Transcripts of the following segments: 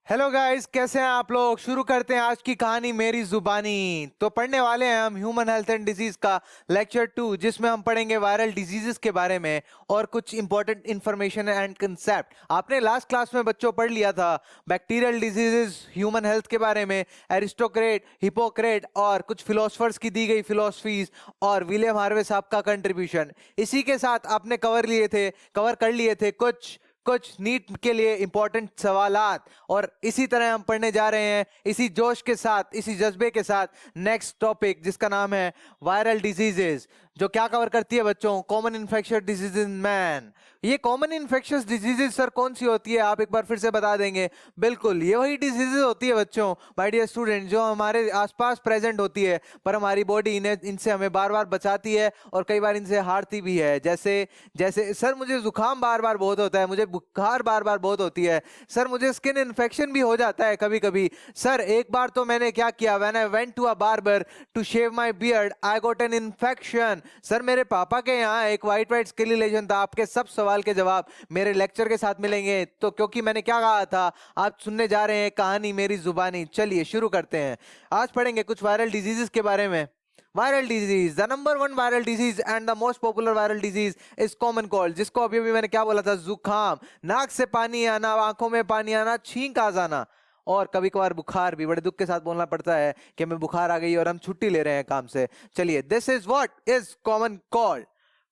Hello guys, कैसे हैं आप लोग। शुरू करते हैं आज की कहानी मेरी जुबानी। तो पढ़ने वाले हैं हम ह्यूमन हेल्थ एंड डिजीज का लेक्चर 2, जिसमें हम पढ़ेंगे वायरल डिजीजेस के बारे में और कुछ इंपॉर्टेंट इंफॉर्मेशन एंड कंसेप्ट। आपने लास्ट क्लास में बच्चों पढ़ लिया था बैक्टीरियल डिजीजेस ह्यूमन हेल्थ के बारे में, एरिस्टोक्रेट, हिपोक्रेट और कुछ फिलोसफर्स की दी गई फिलोसफीज और विलियम हार्वे साहब का कंट्रीब्यूशन। इसी के साथ आपने कवर कर लिए थे कुछ कुछ नीट के लिए इंपॉर्टेंट सवालात। और इसी तरह हम पढ़ने जा रहे हैं इसी जोश के साथ, इसी जज्बे के साथ नेक्स्ट टॉपिक, जिसका नाम है वायरल डिजीजेस, जो क्या कवर करती है बच्चों, common infectious disease in man. ये कॉमन इन्फेक्शियस डिजीजेस सर कौन सी होती है, आप एक बार फिर से बता देंगे। बिल्कुल, ये वही डिजीजेस होती है बच्चों, माय डियर स्टूडेंट, जो हमारे आसपास प्रेजेंट होती है पर हमारी बॉडी इन्हें इनसे हमें बार बार बचाती है और कई बार इनसे हारती भी है। जैसे जैसे सर मुझे जुकाम बार बार बहुत होता है, मुझे बुखार बार बार बहुत होती है, सर मुझे स्किन इन्फेक्शन भी हो जाता है कभी कभी। सर एक बार तो मैंने क्या किया, when I went to a barber to shave my beard I got an infection. Sir मेरे पापा के यहाँ एक वाइट वाइट स्किन लेजन था। आपके सब सवाल के जवाब मेरे लेक्चर के साथ मिलेंगे, तो क्योंकि मैंने क्या कहा था, आप सुनने जा रहे हैं कहानी मेरी जुबानी। चलिए शुरू करते हैं। आज पढ़ेंगे कुछ वायरल डिजीजेस के बारे में। Viral disease, the number one viral disease and the most popular viral disease is common cold, जिसको अभी अभी मैंने क्या बोला था, जुकाम, नाक से पानी आना, आंखों में पानी आना, छींक आ जाना और कभी कभार बुखार भी। बड़े दुख के साथ बोलना पड़ता है कि हमें बुखार आ गई और हम छुट्टी ले रहे हैं काम से। चलिए, this is what is common cold.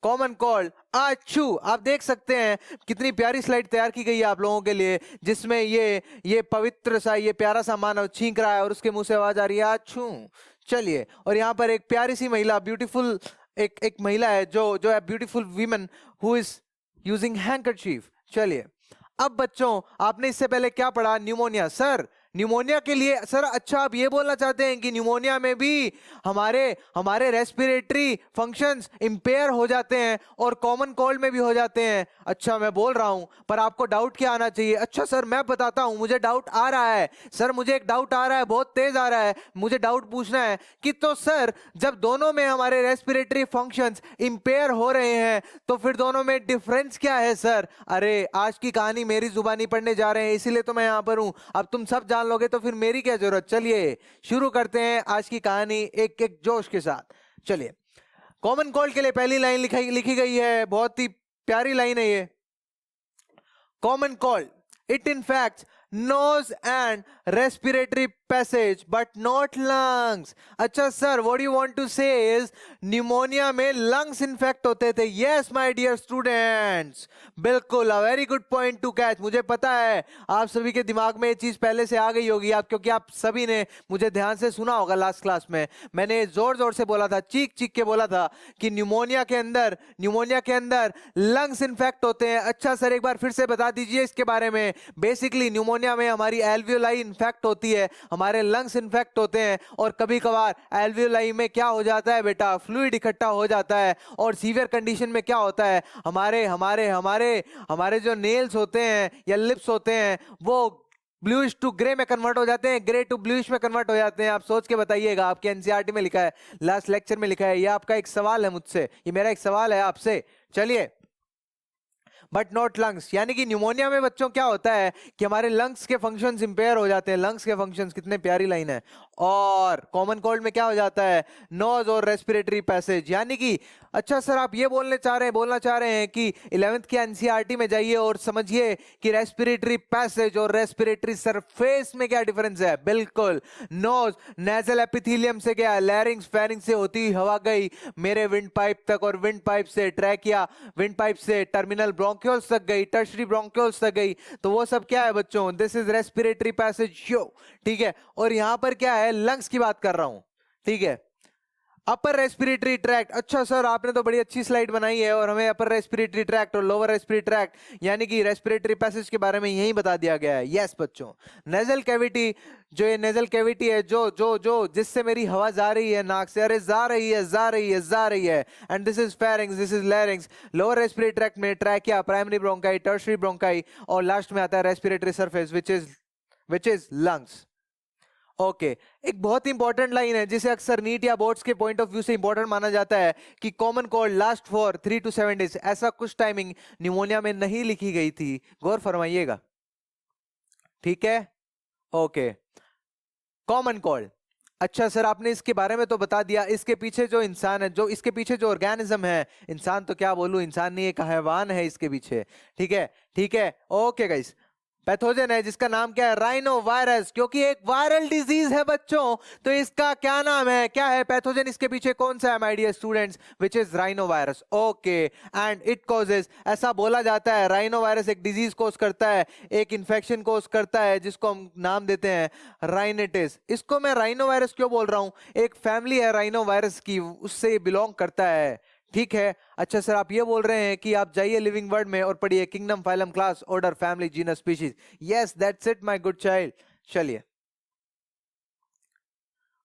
Common cold आछू। आप देख सकते हैं कितनी प्यारी स्लाइड तैयार की गई है आप लोगों के लिए, जिसमें ये पवित्र सा, ये प्यारा सा मानव छींक रहा है और उसके मुंह से आवाज आ रही है आछू। चलिए, और यहाँ पर एक प्यारी सी महिला, ब्यूटीफुल एक महिला है जो जो है beautiful women who is using handkerchief. चलिए, अब बच्चों आपने इससे पहले क्या पढ़ा, न्यूमोनिया। सर न्यूमोनिया के लिए, सर अच्छा आप ये बोलना चाहते हैं कि न्यूमोनिया में भी हमारे हमारे रेस्पिरेटरी फंक्शंस इंपेयर हो जाते हैं और कॉमन कोल्ड में भी हो जाते हैं। अच्छा मैं बोल रहा हूं, पर आपको डाउट क्या आना चाहिए। अच्छा सर मैं बताता हूं, मुझे डाउट आ रहा है। सर मुझे एक डाउट आ रहा है, बहुत तेज आ रहा है, मुझे डाउट पूछना है कि तो सर जब दोनों में हमारे रेस्पिरेटरी फंक्शंस इंपेयर हो रहे हैं तो फिर दोनों में डिफरेंस क्या है सर। अरे आज की कहानी मेरी जुबानी पढ़ने जा रहे हैं, इसीलिए तो मैं यहां पर हूं। अब तुम सब जान लोगे तो फिर मेरी क्या जरूरत। चलिए शुरू करते हैं आज की कहानी एक एक जोश के साथ। चलिए, कॉमन कोल्ड के लिए पहली लाइन लिखी गई है, बहुत ही प्यारी लाइन है ये। Common cold, it infects nose and respiratory passage but not lungs. अच्छा sir, what you want to say is pneumonia में lungs infect होते थे। Yes my dear students, बिल्कुल, a very good point to catch। मुझे पता है आप सभी के दिमाग में ये चीज पहले से आ गई होगी, आप क्योंकि आप सभी ने मुझे ध्यान से सुना होगा। लास्ट क्लास में मैंने जोर जोर से बोला था, चीख चीख के बोला था कि न्यूमोनिया के अंदर लंग्स इन्फेक्ट होते हैं। अच्छा सर एक बार फिर से बता दीजिए इसके बारे में। बेसिकली न्यूमोनिया में हमारी एल्वियोलाई इन्फेक्ट होती है, हमारे लंग्स इन्फेक्ट होते हैं और कभी कभार एल्वियोलाई में क्या हो जाता है बेटा, फ्लूइड इकट्ठा हो जाता है। और सीवियर कंडीशन में क्या होता है, हमारे हमारे हमारे हमारे जो नेल्स होते हैं या लिप्स होते हैं वो ब्लूइश टू ग्रे में कन्वर्ट हो जाते हैं, ग्रे टू ब्लूइश में कन्वर्ट हो जाते हैं। आप सोच के बताइएगा, आपके एनसीईआरटी में लिखा है, लास्ट लेक्चर में लिखा है। ये आपका एक सवाल है मुझसे, ये मेरा एक सवाल है आपसे। चलिए, बट नॉट लंग्स, यानी कि न्यूमोनिया में बच्चों क्या होता है कि हमारे लंग्स के फंक्शंस इंपेयर हो जाते हैं। लंग्स के फंक्शंस, कितने प्यारी लाइन है। और कॉमन कोल्ड में क्या हो जाता है, नोज और रेस्पिरेटरी पैसेज, यानी कि अच्छा सर आप ये बोलना चाह रहे हैं कि 11th के एनसीईआरटी में जाइए और समझिए कि रेस्पिरेटरी पैसेज और रेस्पिरेटरी सरफेस में क्या डिफरेंस है। बिल्कुल, नोज नेजल एपिथेलियम से गया, लैरिंग्स फेरिंग्स से होती हुई हवा गई मेरे विंड पाइप तक, और विंड पाइप से ट्रैकिया, विंड पाइप से टर्मिनल ब्रोंक्यूल्स तक गई, टर्शरी ब्रोंक्यूल्स तक गई। तो वो सब क्या है बच्चों, दिस इज रेस्पिरेटरी पैसेज यो। ठीक है, और यहां पर क्या है, लंग्स की बात कर रहा हूं। ठीक है, अपर रेस्पिरेटरी ट्रैक्ट। अच्छा सर आपने तो बड़ी अच्छी स्लाइड बनाई है और हमें अपर रेस्पिरेटरी ट्रैक्ट और लोअर रेस्पिरेटरी ट्रैक्ट यानी कि रेस्पिरेटरी पैसेज के बारे में यही बता दिया गया है। यस बच्चों, नेजल कैविटी, जो ये नेजल कैविटी है, जो जो जो जिससे मेरी हवा जा रही है नाक से, अरे जा रही है and this is pharynx, this is larynx. Lower respiratory tract में trachea, primary bronchi, tertiary bronchi और लास्ट में आता है respiratory surface which is lungs. Okay, एक बहुत इंपॉर्टेंट लाइन है जिसे अक्सर नीट या बोर्ड्स के पॉइंट ऑफ व्यू से इंपॉर्टेंट माना जाता है कि common cold last for 3 to 7 days. ऐसा कुछ टाइमिंग न्यूमोनिया में नहीं लिखी गई थी, गौर फरमाइएगा। ठीक है, ओके, कॉमन कोल्ड। अच्छा सर, आपने इसके बारे में तो बता दिया, इसके पीछे जो इंसान है, जो इसके पीछे जो ऑर्गेनिज्म है, इंसान तो क्या बोलूं, इंसान नहीं एक हैवान है इसके पीछे। ठीक है, ठीक है, ओके गाइस। पैथोजन है जिसका नाम क्या है, राइनो वायरस, क्योंकि एक वायरल डिजीज है बच्चों, तो इसका क्या नाम है, क्या है पैथोजन इसके पीछे कौन सा है my dear students, which is rhino virus. Okay, and it causes, ऐसा बोला जाता है राइनो वायरस एक डिजीज कोज करता है, एक इन्फेक्शन कोज करता है जिसको हम नाम देते हैं राइनेटिस। इसको मैं राइनो वायरस क्यों बोल रहा हूं, एक फैमिली है राइनो वायरस की, उससे बिलोंग करता है। ठीक है। अच्छा सर, आप ये बोल रहे हैं कि आप जाइए लिविंग वर्ड में और पढ़िए kingdom, phylum, class, order, family, genus, species. Yes, that's it my good child. चलिए,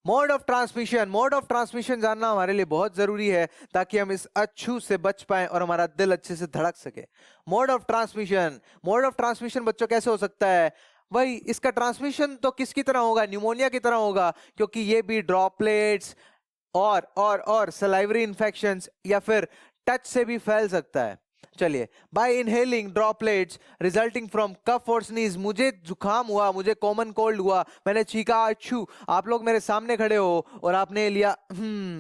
mode of transmission, mode of transmission जानना हमारे लिए बहुत जरूरी है ताकि हम इस अच्छू से बच पाएं और हमारा दिल अच्छे से धड़क सके। Mode of transmission, mode of transmission बच्चों कैसे हो सकता है, भाई इसका ट्रांसमिशन तो किसकी तरह होगा, न्यूमोनिया की तरह होगा, क्योंकि ये भी ड्रॉपलेट्स और सलाइवरी इंफेक्शंस या फिर टच से भी फैल सकता है। चलिए, by inhaling droplets resulting from cough और स्नीज, मुझे जुकाम हुआ, मुझे कॉमन कोल्ड हुआ, मैंने चीखा अच्छू, आप लोग मेरे सामने खड़े हो और आपने लिया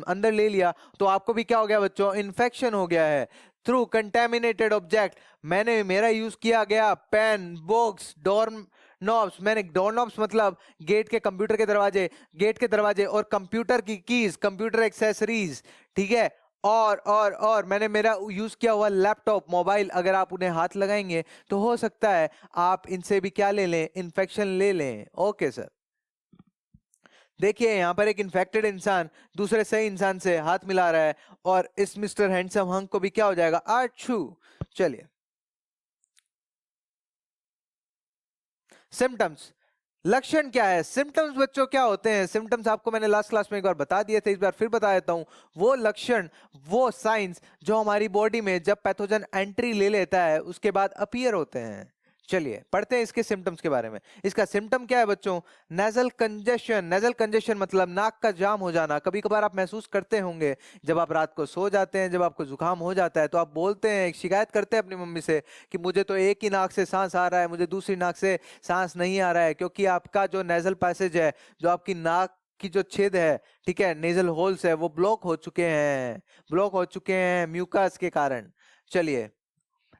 अंदर ले लिया, तो आपको भी क्या हो गया बच्चों, इन्फेक्शन हो गया है। थ्रू कंटेमिनेटेड ऑब्जेक्ट, मैंने मेरा यूज किया गया पेन, बॉक्स, डोर नॉब्स, मैंने डोर नॉब्स मतलब गेट के, कंप्यूटर के दरवाजे, गेट के दरवाजे, और कंप्यूटर की कीज, कंप्यूटर एक्सेसरीज। ठीक है, और मैंने मेरा यूज किया हुआ लैपटॉप, मोबाइल, अगर आप उन्हें हाथ लगाएंगे तो हो सकता है आप इनसे भी क्या ले लें, इन्फेक्शन ले लें। ओके सर, देखिए यहां पर एक इन्फेक्टेड इंसान दूसरे सही इंसान से हाथ मिला रहा है और इस मिस्टर हैंडसम हंक को भी क्या हो जाएगा, आछू। चलिए, सिम्टम्स, लक्षण क्या है, सिम्टम्स बच्चों क्या होते हैं, सिम्टम्स आपको मैंने लास्ट क्लास में एक बार बता दिए थे, इस बार फिर बता देता हूं। वो लक्षण, वो साइंस जो हमारी बॉडी में जब पैथोजन एंट्री ले लेता है उसके बाद अपीयर होते हैं। चलिए पढ़ते हैं इसके सिम्टम्स के बारे में। इसका सिम्टम क्या है बच्चों, नेजल कंजेशन, नेजल कंजेशन मतलब नाक का जाम हो जाना। कभी कभार आप महसूस करते होंगे जब आप रात को सो जाते हैं, जब आपको जुकाम हो जाता है तो आप बोलते हैं, शिकायत करते हैं अपनी मम्मी से कि मुझे तो एक ही नाक से सांस आ रहा है, मुझे दूसरी नाक से सांस नहीं आ रहा है, क्योंकि आपका जो नेजल पैसेज है, जो आपकी नाक की जो छेद है, ठीक है, नेजल होल्स है, वो ब्लॉक हो चुके हैं, ब्लॉक हो चुके हैं म्यूकस के कारण। चलिए,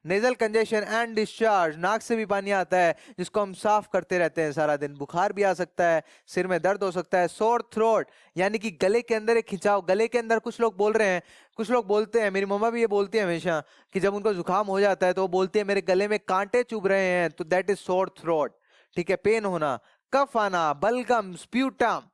नेजल कंजेशन एंड डिस्चार्ज, नाक से भी पानी आता है जिसको हम साफ करते रहते हैं सारा दिन। बुखार भी आ सकता है, सिर में दर्द हो सकता है, सोर थ्रोट यानी कि गले के अंदर एक खिंचाव, गले के अंदर, कुछ लोग बोल रहे हैं, कुछ लोग बोलते हैं, मेरी मम्मा भी ये बोलती है हमेशा कि जब उनको जुकाम हो जाता है तो वो बोलती है मेरे गले में कांटे चुभ रहे हैं, तो दैट इज सोर थ्रोट। ठीक है, पेन होना, कफ आना, बलगम, स्प्यूटम,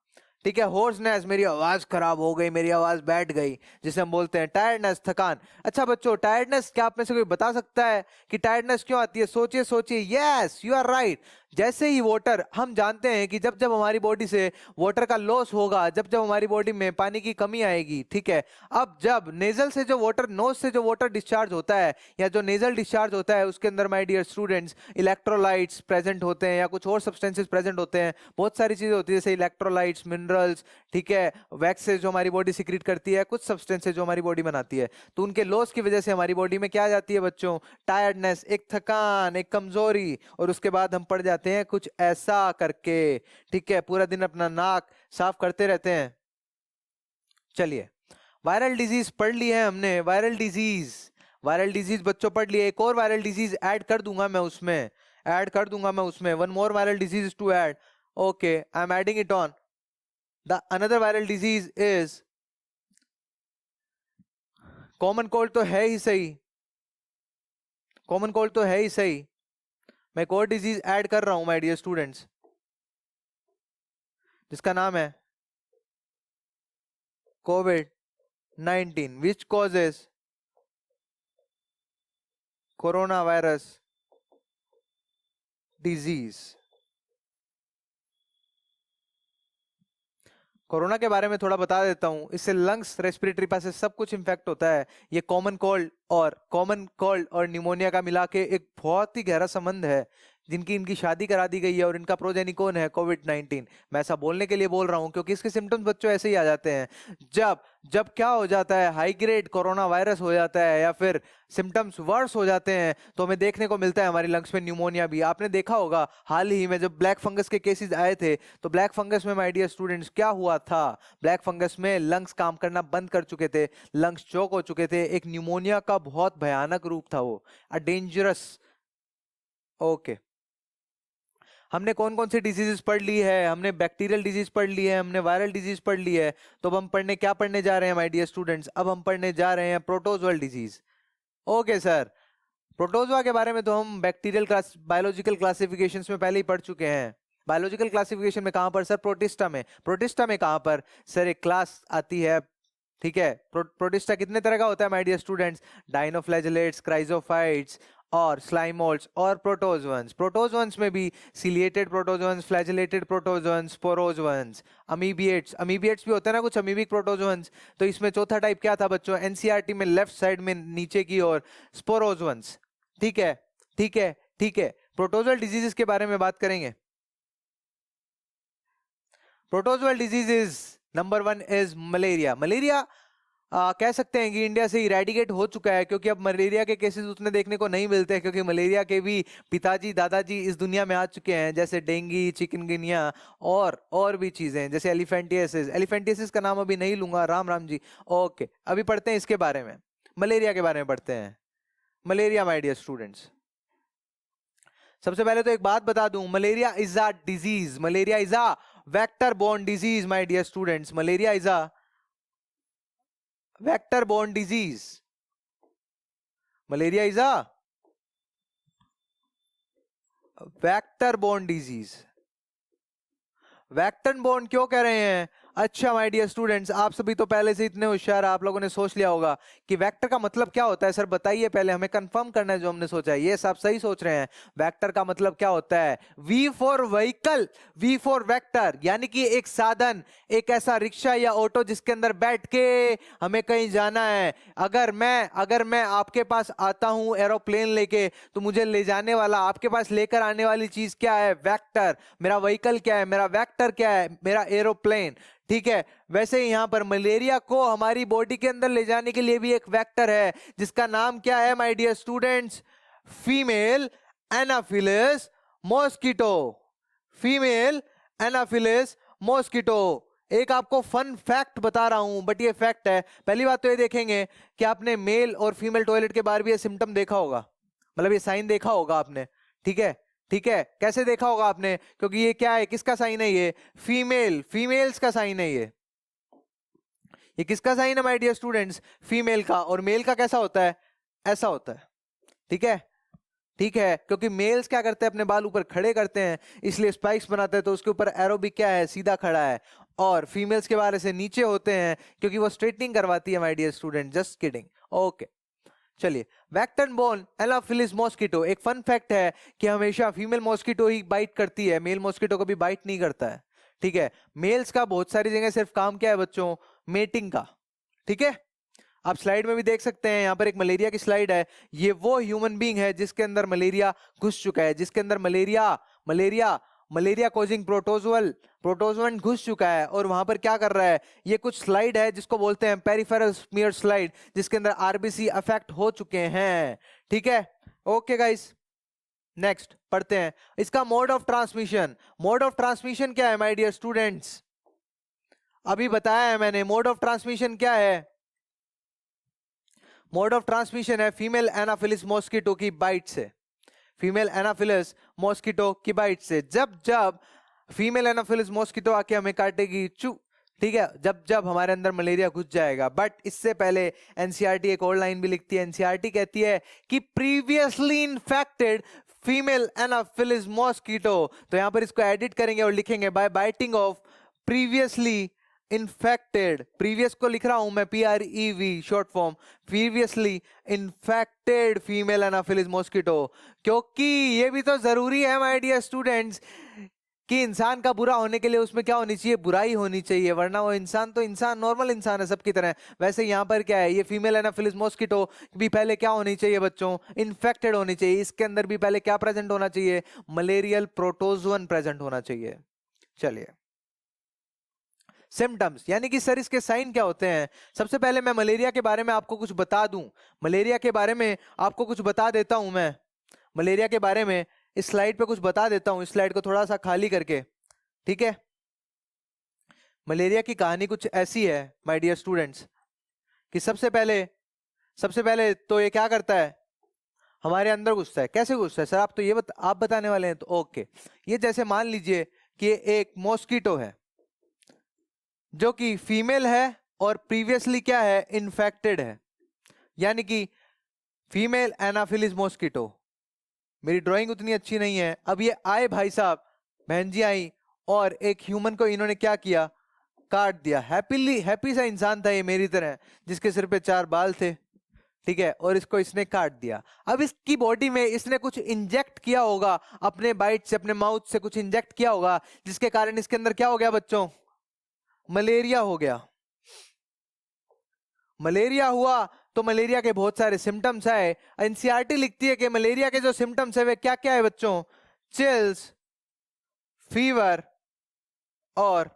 ठीक है, होर्सनेस, मेरी आवाज खराब हो गई, मेरी आवाज बैठ गई, जिसे हम बोलते हैं टायर्डनेस, थकान। अच्छा बच्चों, टायर्डनेस क्या आप में से कोई बता सकता है कि टायर्डनेस क्यों आती है, सोचिए सोचिए, यस यू आर राइट। जैसे ही वाटर, हम जानते हैं कि जब जब हमारी बॉडी से वाटर का लॉस होगा, जब जब हमारी बॉडी में पानी की कमी आएगी, ठीक है, अब जब नेजल से जो वाटर, नोज से जो वाटर डिस्चार्ज होता है या जो नेजल डिस्चार्ज होता है, उसके अंदर my dear students electrolytes present होते हैं या कुछ और सब्सटेंसेस प्रेजेंट होते हैं, बहुत सारी चीजें होती है जैसे इलेक्ट्रोलाइट्स, मिनरल्स, ठीक है, वैक्सेस जो हमारी बॉडी सिक्रीट करती है, कुछ सब्सटेंसेस जो हमारी बॉडी बनाती है, तो उनके लॉस की वजह से हमारी बॉडी में क्या आ जाती है बच्चों, टायर्डनेस, एक थकान, एक कमजोरी, और उसके बाद हम पड़ जाते हैं कुछ ऐसा करके। ठीक है, पूरा दिन अपना नाक साफ करते रहते हैं। चलिए, वायरल डिजीज पढ़ ली है हमने, वायरल डिजीज, वायरल डिजीज बच्चों पढ़ लिए। एक और वायरल डिजीज ऐड कर दूंगा मैं उसमें, ऐड कर दूंगा मैं उसमें, one more viral disease to add. Okay, I am adding it on. The another viral disease is common cold, तो है ही सही, कॉमन कोल्ड तो है ही सही, मैं एक और डिजीज ऐड कर रहा हूं माय डियर स्टूडेंट्स, जिसका नाम है Covid 19, which causes corona virus disease. Corona के बारे में थोड़ा बता देता हूं, इससे लंग्स, रेस्पिरेटरी पासेज सब कुछ इन्फेक्ट होता है। ये कॉमन कोल्ड और न्यूमोनिया का मिला के एक बहुत ही गहरा संबंध है। जिनकी इनकी शादी करा दी गई है और इनका प्रोजेनी कौन है? कोविड-19। मैं ऐसा बोलने के लिए बोल रहा हूँ क्योंकि इसके सिम्टम्स बच्चों ऐसे ही आ जाते हैं। जब जब क्या हो जाता है, हाई ग्रेड कोरोना वायरस हो जाता है या फिर सिम्टम्स वर्स हो जाते हैं, तो हमें देखने को मिलता है हमारी लंग्स में न्यूमोनिया भी। आपने देखा होगा हाल ही में जब ब्लैक फंगस के केसेस आए थे, तो ब्लैक फंगस में माय डियर स्टूडेंट्स क्या हुआ था? ब्लैक फंगस में लंग्स काम करना बंद कर चुके थे, लंग्स चोक हो चुके थे। एक न्यूमोनिया का बहुत भयानक रूप था वो, अ डेंजरस। ओके, हमने कौन कौन सी डिजीजेस पढ़ ली है? हमने बैक्टीरियल डिजीज पढ़ ली है, हमने वायरल डिजीज पढ़ ली है। तो अब हम क्या पढ़ने जा रहे हैं माय डियर स्टूडेंट्स? अब हम पढ़ने जा रहे हैं protozoal disease. Okay sir, protozoa के बारे में तो हम बैक्टीरियल क्लास बायोलॉजिकल क्लासिफिकेशंस में पहले ही पढ़ चुके हैं। बायोलॉजिकल क्लासिफिकेशन में कहां पर सर? प्रोटिस्टा में। प्रोटिस्टा में कहां पर सर? एक क्लास आती है, ठीक है। प्रोटिस्टा कितने तरह का होता है my dear students? Dinoflagellates, chrysophytes और स्लाइमोल्ट्स और प्रोटोजोअन्स। प्रोटोजोअन्स में भी ciliated protozoans, flagellated protozoans, sporozoans, amoebiates. Amoebiates भी होता है ना कुछ, अमीबिक प्रोटोजोअन्स। तो इसमें चौथा टाइप क्या था बच्चों? एनसीईआरटी में लेफ्ट साइड में नीचे की ओर स्पोरोजोअन्स। ठीक है, ठीक है, ठीक है। प्रोटोजोअल डिजीजेस के बारे में बात करेंगे। Protozoal diseases number 1 is malaria. Malaria कह सकते हैं कि इंडिया से इरेडिकेट हो चुका है, क्योंकि अब मलेरिया के केसेस उतने देखने को नहीं मिलते हैं, क्योंकि मलेरिया के भी पिताजी दादाजी इस दुनिया में आ चुके हैं, जैसे डेंगू, चिकनगुनिया और भी चीजें, जैसे एलिफेंटियासिस। एलिफेंटियासिस का नाम अभी नहीं लूंगा, राम राम जी। ओके, अभी पढ़ते हैं इसके बारे में, मलेरिया के बारे में पढ़ते हैं। मलेरिया माय डियर स्टूडेंट्स, सबसे पहले तो एक बात बता दूं, malaria is a disease, malaria is a vector borne disease my dear students. Malaria is a vector borne disease. Malaria is a vector borne disease. Vector borne क्यों कह रहे हैं? अच्छा माय डियर स्टूडेंट्स, आप सभी तो पहले से इतने होशियार, आप लोगों ने सोच लिया होगा कि वेक्टर का मतलब क्या होता है। सर बताइए, पहले हमें कंफर्म करना है जो हमने सोचा है। ये सब सही सोच रहे हैं। वेक्टर का मतलब क्या होता है? V for vehicle, V for vector, यानी कि एक साधन, एक ऐसा रिक्शा या ऑटो जिसके अंदर बैठ के हमें कहीं जाना है। अगर मैं आपके पास आता हूं एरोप्लेन लेके, तो मुझे ले जाने वाला, आपके पास लेकर आने वाली चीज क्या है? वेक्टर। मेरा व्हीकल क्या है? मेरा वेक्टर क्या है? मेरा एरोप्लेन। ठीक है, वैसे ही यहां पर मलेरिया को हमारी बॉडी के अंदर ले जाने के लिए भी एक वेक्टर है, जिसका नाम क्या है my dear students? Female anopheles mosquito. Female anopheles mosquito. एक आपको फन फैक्ट बता रहा हूं, बट ये फैक्ट है। पहली बात तो ये देखेंगे कि आपने मेल और फीमेल टॉयलेट के बाहर भी ये सिम्टम देखा होगा, मतलब ये साइन देखा होगा आपने। ठीक है, ठीक है, कैसे देखा होगा आपने? क्योंकि ये क्या है, किसका साइन है? ये फीमेल्स का साइन है। ये किसका साइन है माय डियर स्टूडेंट्स? फीमेल का। और मेल का कैसा होता है? ऐसा होता है। ठीक है, ठीक है, क्योंकि मेल्स क्या करते हैं, अपने बाल ऊपर खड़े करते हैं, इसलिए स्पाइक्स बनाते हैं, तो उसके ऊपर एरो भी क्या है? सीधा खड़ा है। और फीमेल्स के बारे से नीचे होते हैं, क्योंकि वो स्ट्रेटनिंग करवाती है my dear student. Just kidding. Okay, चलिए। वेक्टर बोर्न एनाफिलिस मॉस्किटो, एक फन फैक्ट है कि हमेशा फीमेल मॉस्किटो ही बाइट करती है, मेल मॉस्किटो कभी बाइट नहीं करता है। ठीक है, मेल्स का बहुत सारी जगह सिर्फ काम क्या है बच्चों? मेटिंग का। ठीक है, आप स्लाइड में भी देख सकते हैं, यहां पर एक मलेरिया की स्लाइड है। ये वो ह्यूमन बीइंग है जिसके अंदर मलेरिया घुस चुका है, जिसके अंदर मलेरिया मलेरिया कॉजिंग प्रोटोजोअन घुस चुका है, और वहां पर क्या कर रहा है? ये कुछ स्लाइड है जिसको बोलते हैं पेरिफेरल स्मीयर स्लाइड, जिसके अंदर आरबीसी अफेक्ट हो चुके हैं। ठीक है, ओके गाइस, नेक्स्ट पढ़ते हैं इसका mode of transmission. Mode of transmission क्या है माय डियर स्टूडेंट्स? अभी बताया है मैंने, मोड ऑफ ट्रांसमिशन क्या है? मोड ऑफ ट्रांसमिशन है फीमेल एनाफिलिस मॉस्किटो की बाइट से। फीमेल एनाफिलिस मॉस्किटो की बाइट से। जब जब फीमेल एनाफिलिस मॉस्किटो आके हमें काटेगी, चू, ठीक है, जब जब हमारे अंदर मलेरिया घुस जाएगा। बट इससे पहले एनसीईआरटी एक और लाइन भी लिखती है। एनसीईआरटी कहती है कि previously infected female anopheles mosquito, तो यहां पर इसको एडिट करेंगे और लिखेंगे by biting of previously infected. Previous को लिख रहा हूं मैं PREV short form, previously infected female anopheles mosquito, क्योंकि ये भी तो जरूरी है माय डियर स्टूडेंट्स कि इंसान का बुरा होने के लिए उसमें क्या होनी चाहिए, बुराई होनी चाहिए, वरना वो इंसान तो इंसान नॉर्मल इंसान है सबकी तरह। वैसे यहाँ पर क्या है, ये फीमेल एनाफिलिस मॉस्किटो भी पहले क्या होनी चाहिए बच्चों, इन्फेक्टेड होनी चाहिए। इसके अंदर भी पहले क्या प्रेजेंट होना चाहिए, मलेरियल प्रोटोजोअन प्रेजेंट होना चाहिए। चलिए, सिम्टम्स यानी कि सर इसके साइन क्या होते हैं। सबसे पहले मैं मलेरिया के बारे में आपको कुछ बता दूं, मलेरिया के बारे में आपको कुछ बता देता हूं मैं। मलेरिया के बारे में इस स्लाइड पे कुछ बता देता हूं, इस स्लाइड को थोड़ा सा खाली करके, ठीक है। मलेरिया की कहानी कुछ ऐसी है माय डियर स्टूडेंट्स, कि सबसे पहले तो ये क्या करता है, हमारे अंदर घुसता है। कैसे घुसता है सर, आप तो ये आप बताने वाले हैं, तो ओके। ये जैसे मान लीजिए कि एक मॉस्किटो है जो कि फीमेल है और प्रीवियसली क्या है, इन्फेक्टेड है, यानी कि फीमेल एनाफिलिस मॉस्किटो। मेरी ड्राइंग उतनी अच्छी नहीं है। अब ये आए भाई साहब, बहन जी आई, और एक ह्यूमन को इन्होंने क्या किया, काट दिया। हैप्पी सा इंसान था ये मेरी तरह, जिसके सिर पे 4 बाल थे, ठीक है, और इसको इसने काट दिया। अब इसकी बॉडी में इसने कुछ इंजेक्ट किया होगा, अपने बाइट से, अपने माउथ से कुछ इंजेक्ट किया होगा, जिसके कारण इसके अंदर क्या हो गया बच्चों, मलेरिया हो गया। मलेरिया हुआ तो मलेरिया के बहुत सारे सिम्टम्स आए। एनसीईआरटी लिखती है कि मलेरिया के जो सिम्टम्स है वे क्या क्या है बच्चों, चिल्स, फीवर और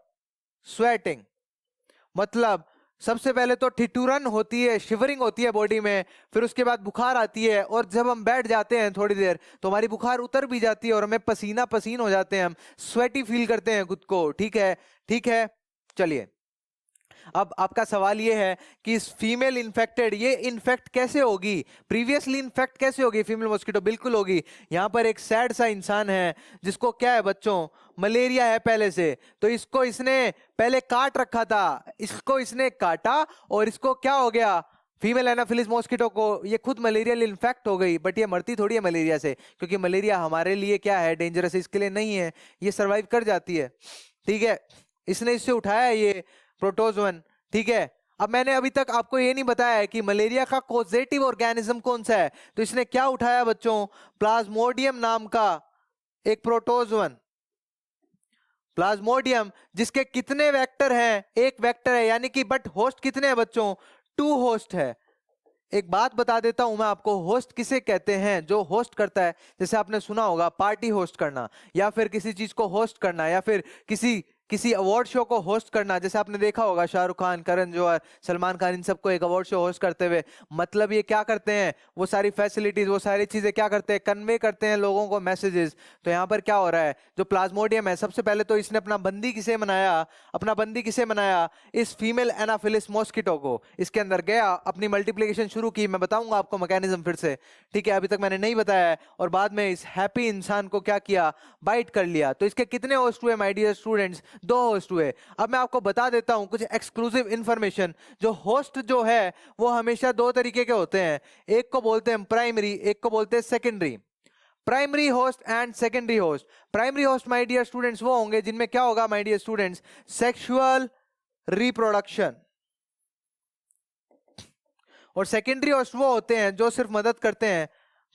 स्वेटिंग। मतलब सबसे पहले तो ठिठुरन होती है, शिवरिंग होती है बॉडी में, फिर उसके बाद बुखार आती है, और जब हम बैठ जाते हैं थोड़ी देर तो हमारी बुखार उतर भी जाती है और हमें पसीना पसीन हो जाते हैं, हम स्वेटी फील करते हैं खुद को, ठीक है, ठीक है। चलिए, अब आपका सवाल ये है कि इस फीमेल इन्फेक्टेड, ये इन्फेक्ट कैसे होगी, प्रीवियसली इन्फेक्ट कैसे होगी फीमेल मॉस्किटो, बिल्कुल होगी। यहां पर एक सैड सा इंसान है जिसको क्या है बच्चों, मलेरिया है पहले से, तो इसको इसने पहले काट रखा था, इसको इसने काटा और इसको क्या हो गया, फीमेल एनाफिलिस मॉस्किटो को ये खुद मलेरियल इन्फेक्ट हो गई। बट ये मरती थोड़ी है मलेरिया से, क्योंकि मलेरिया हमारे लिए क्या है, डेंजरस, इसके लिए नहीं है, ये सर्वाइव कर जाती है, ठीक है। इसने इससे उठाया ये प्रोटोजोन, ठीक है। अब मैंने अभी तक आपको ये नहीं बताया है कि मलेरिया का कॉजेटिव ऑर्गेनिज्म कौन सा है, तो इसने क्या उठाया बच्चों, प्लाज्मोडियम नाम का एक प्रोटोजोन। प्लाज्मोडियम जिसके कितने वेक्टर हैं, एक वेक्टर है, यानी कि बट होस्ट कितने हैं बच्चों, 2 होस्ट है। एक बात बता देता हूं मैं आपको, होस्ट किसे कहते हैं, जो होस्ट करता है, जैसे आपने सुना होगा पार्टी होस्ट करना, या फिर किसी चीज को होस्ट करना, या फिर किसी किसी अवार्ड शो को होस्ट करना। जैसे आपने देखा होगा शाहरुख खान, करण जौहर, सलमान खान, इन सबको एक अवार्ड शो होस्ट करते हुए, मतलब ये क्या करते हैं, वो सारी फैसिलिटीज, वो सारी चीजें क्या करते हैं, कन्वे करते हैं लोगों को मैसेजेस। तो यहाँ पर क्या हो रहा है, जो प्लाज्मोडियम है, सबसे पहले तो इसने अपना बंदी किसे बनाया, अपना बंदी किसे बनाया, इस फीमेल एनाफिलिस मॉस्किटो को। इसके अंदर गया, अपनी मल्टीप्लिकेशन शुरू की, मैं बताऊंगा आपको मैकेनिज्म फिर से, ठीक है, अभी तक मैंने नहीं बताया है। और बाद में इस हैप्पी इंसान को क्या किया, बाइट कर लिया। तो इसके कितने होस्ट हुए माय डियर स्टूडेंट्स, 2 होस्ट हुए। अब मैं आपको बता देता हूं कुछ एक्सक्लूसिव इंफॉर्मेशन। जो होस्ट जो है वो हमेशा 2 तरीके के होते हैं, एक को बोलते हैं प्राइमरी, एक को बोलते हैं secondary. Primary host and secondary host. Primary host my dear students वो होंगे जिनमें क्या होगा my dear students, sexual reproduction. और सेकेंडरी होस्ट वो होते हैं जो सिर्फ मदद करते हैं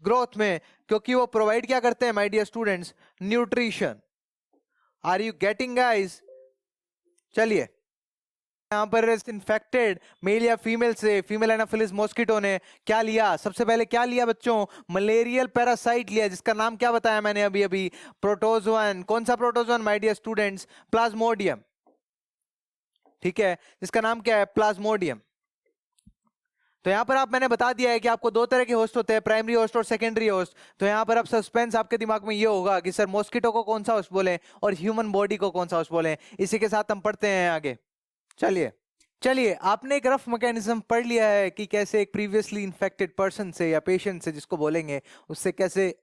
ग्रोथ में, क्योंकि वो प्रोवाइड क्या करते हैं my dear students, nutrition. Are you getting guys. चलिए, यहाँ पर इन्फेक्टेड मेल या फीमेल से, फीमेल एनाफिलिस मॉस्किटो ने क्या लिया, सबसे पहले क्या लिया बच्चों, मलेरियल पैरासाइट लिया, जिसका नाम क्या बताया मैंने अभी अभी, प्रोटोजोअन। कौन सा protozoan my dear students, plasmodium, ठीक है, जिसका नाम क्या है, प्लाज्मोडियम। तो यहां पर आप, मैंने बता दिया है कि आपको 2 तरह के होस्ट होते हैं, प्राइमरी होस्ट और सेकेंडरी होस्ट। तो यहां पर अब सस्पेंस आपके दिमाग में ये होगा कि सर मॉस्किटो को कौन सा होस्ट बोले और ह्यूमन बॉडी को कौन सा होस्ट बोले। इसी के साथ हम पढ़ते हैं आगे। चलिए, चलिए, आपने एक रफ मैकेनिज्म पढ़ लिया है कि कैसे एक प्रीवियसली इन्फेक्टेड पर्सन से या पेशेंट से जिसको बोलेंगे, उससे कैसे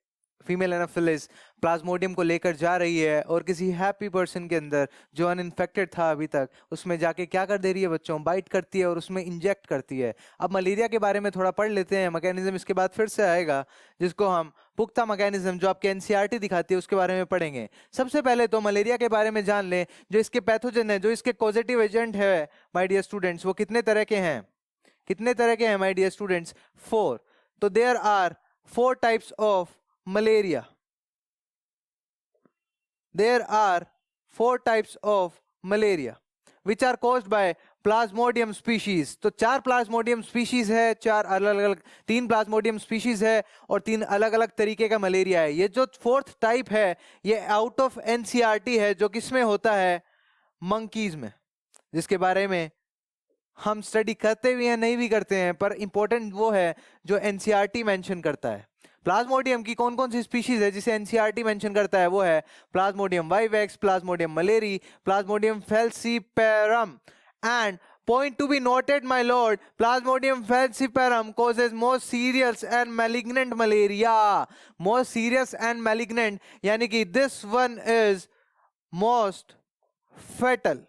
फीमेल एनाफिलिस प्लाज्मोडियम को लेकर जा रही है और किसी हैप्पी पर्सन के अंदर जो अनइन्फेक्टेड था अभी तक, उसमें जाके क्या कर दे रही है बच्चों, बाइट करती है और उसमें इंजेक्ट करती है। अब मलेरिया के बारे में थोड़ा पढ़ लेते हैं, मैकेनिज्म इसके बाद फिर से आएगा, जिसको हम पुख्ता मैकेनिज्म जो आपके एनसीईआरटी दिखाती है उसके बारे में पढ़ेंगे। सबसे पहले तो मलेरिया के बारे में जान लें, जो इसके पैथोजन है, जो इसके कॉजेटिव एजेंट है माय डियर स्टूडेंट्स, वो कितने तरह के हैं, कितने तरह के हैं माय डियर स्टूडेंट्स, 4। तो there are 4 types of malaria. there are 4 types of malaria which are caused by Plasmodium species. तो 4 प्लाज्मोडियम स्पीशीज है, 3 प्लाज्मोडियम स्पीशीज है और 3 अलग अलग तरीके का मलेरिया है। ये जो 4th टाइप है ये आउट ऑफ एनसीईआरटी है, जो किसमें होता है, मंकीज में, जिसके बारे में हम स्टडी करते भी हैं नहीं भी करते हैं, पर इंपॉर्टेंट वो है जो एनसीईआरटी मेंशन करता है। प्लाज्मोडियम की कौन कौन सी स्पीशीज है जिसे एनसीईआरटी मेंशन करता है, वो है Plasmodium vivax, Plasmodium malariae, Plasmodium falciparum, and point to be noted my lord, plasmodium falciparum causes most serious and malignant malaria, most serious and malignant, यानी कि this one is most fatal,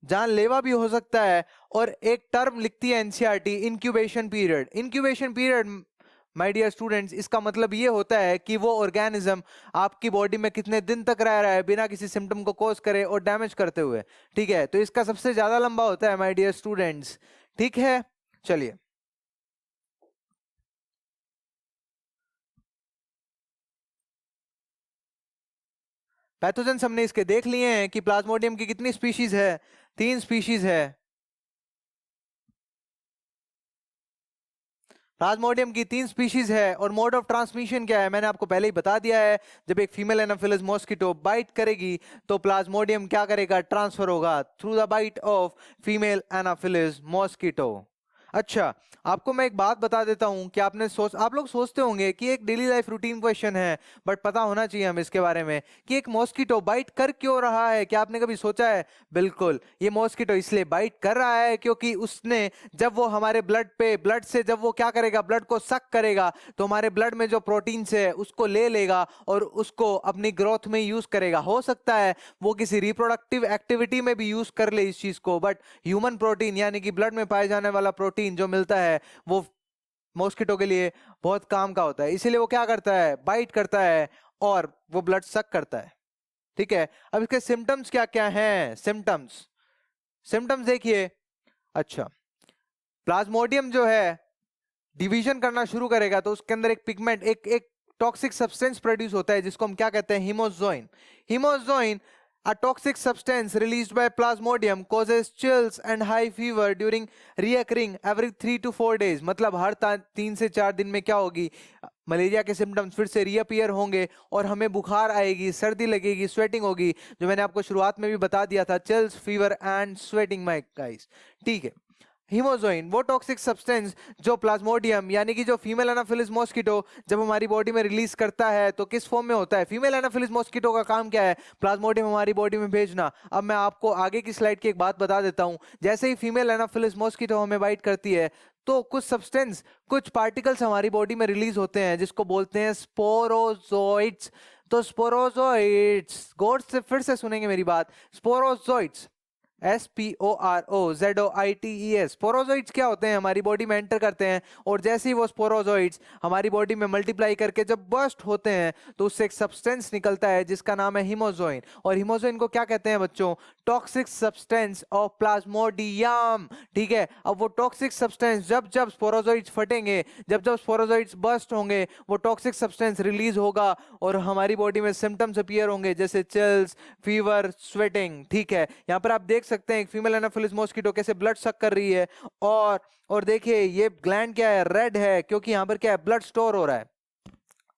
जानलेवा भी हो सकता है। और एक टर्म लिखती है NCERT, incubation period. Incubation period my dear students, इसका मतलब ये होता है कि वो ऑर्गेनिज्म आपकी बॉडी में कितने दिन तक रह रहा है बिना किसी सिम्टम को कॉज करे और डैमेज करते हुए, ठीक है। तो इसका सबसे ज्यादा लंबा होता है माय डियर स्टूडेंट्स, ठीक है। चलिए, पैथोजेंस हमने इसके देख लिए हैं कि प्लाज्मोडियम की कितनी स्पीशीज है, 3 स्पीशीज है। प्लाज्मोडियम की 3 स्पीशीज है और मोड ऑफ ट्रांसमिशन क्या है मैंने आपको पहले ही बता दिया है। जब एक फीमेल एनाफिलिस मॉस्किटो बाइट करेगी तो प्लाज्मोडियम क्या करेगा, ट्रांसफर होगा through the bite of female anopheles mosquito. अच्छा, आपको मैं एक बात बता देता हूं कि आप लोग सोचते होंगे कि एक डेली लाइफ रूटीन क्वेश्चन है, बट पता होना चाहिए हमें इसके बारे में कि एक मॉस्किटो बाइट कर क्यों रहा है। क्या आपने कभी सोचा है? बिल्कुल, ये मॉस्किटो इसलिए बाइट कर रहा है क्योंकि उसने जब वो हमारे ब्लड से जब वो क्या करेगा, ब्लड को सक करेगा तो हमारे ब्लड में जो प्रोटीन है उसको ले लेगा और उसको अपनी ग्रोथ में यूज करेगा। हो सकता है वो किसी रिप्रोडक्टिव एक्टिविटी में भी यूज कर ले इस चीज को, बट ह्यूमन प्रोटीन यानी कि ब्लड में पाए जाने वाला प्रोटीन जो मिलता है वो मॉस्किटो के लिए बहुत काम का होता है, इसीलिए वो क्या करता है, बाइट करता है और वो ब्लड सक करता है, ठीक है। अब इसके सिम्टम्स क्या क्या हैं, सिम्टम्स देखिए। अच्छा, प्लाज्मोडियम जो है डिवीजन करना शुरू करेगा तो उसके अंदर एक पिगमेंट, एक टॉक्सिक सब्सटेंस प्रोड्यूस होता है जिसको हम क्या कहते हैं, hemozoin. Hemozoin, a toxic substance released by plasmodium, causes chills and high fever during reoccurring every 3 to 4 days। मतलब हर 3 से 4 दिन में क्या होगी, मलेरिया के सिम्टम्स फिर से रीअपीयर होंगे और हमें बुखार आएगी, सर्दी लगेगी, स्वेटिंग होगी, जो मैंने आपको शुरुआत में भी बता दिया था, chills, fever and sweating my guys, ठीक है। हीमोजोइन वो टॉक्सिक सब्सटेंस जो प्लाज्मोडियम यानी कि जो फीमेल एनाफिलिस मॉस्किटो जब हमारी बॉडी में रिलीज करता है तो किस फॉर्म में होता है, फीमेल एनाफिलिस मॉस्किटो का काम क्या है, प्लाज्मोडियम हमारी बॉडी में भेजना। अब मैं आपको आगे की स्लाइड की एक बात बता देता हूं, जैसे ही फीमेल एनाफिलिस मॉस्किटो हमें बाइट करती है तो कुछ सब्सटेंस, कुछ पार्टिकल्स हमारी बॉडी में रिलीज होते हैं जिसको बोलते हैं स्पोरोजोइट्स। तो स्पोरोजोइट्स, गौर से फिर से सुनेंगे मेरी बात, स्पोरोजोइट्स, SPOROZOITES, स्पोरोजोइट्स क्या होते हैं, हमारी बॉडी में एंटर करते हैं और जैसे ही वो स्पोरोजोइट्स हमारी बॉडी में मल्टीप्लाई करके जब बर्स्ट होते हैं तो उससे एक सब्सटेंस निकलता है जिसका नाम है हीमोजोइन। और हीमोजोइन को क्या कहते हैं बच्चों, टॉक्सिक सब्सटेंस ऑफ प्लाज्मोडियम, ठीक है। अब वो टॉक्सिक सब्सटेंस जब जब स्पोरोजोइट्स फटेंगे, जब जब स्पोरोजोइट्स बर्स्ट होंगे, वो टॉक्सिक सब्सटेंस रिलीज होगा और हमारी बॉडी में सिम्टम्स अपीयर होंगे जैसे चिल्स, फीवर, स्वेटिंग, ठीक है। यहाँ पर आप देख सकते हैं एक फीमेल एनाफिलिस मॉस्किटो कैसे ब्लड सक कर रही है और देखिए ये ग्लैंड क्या है, रेड है, क्योंकि यहाँ पर क्या है, ब्लड स्टोर हो रहा है।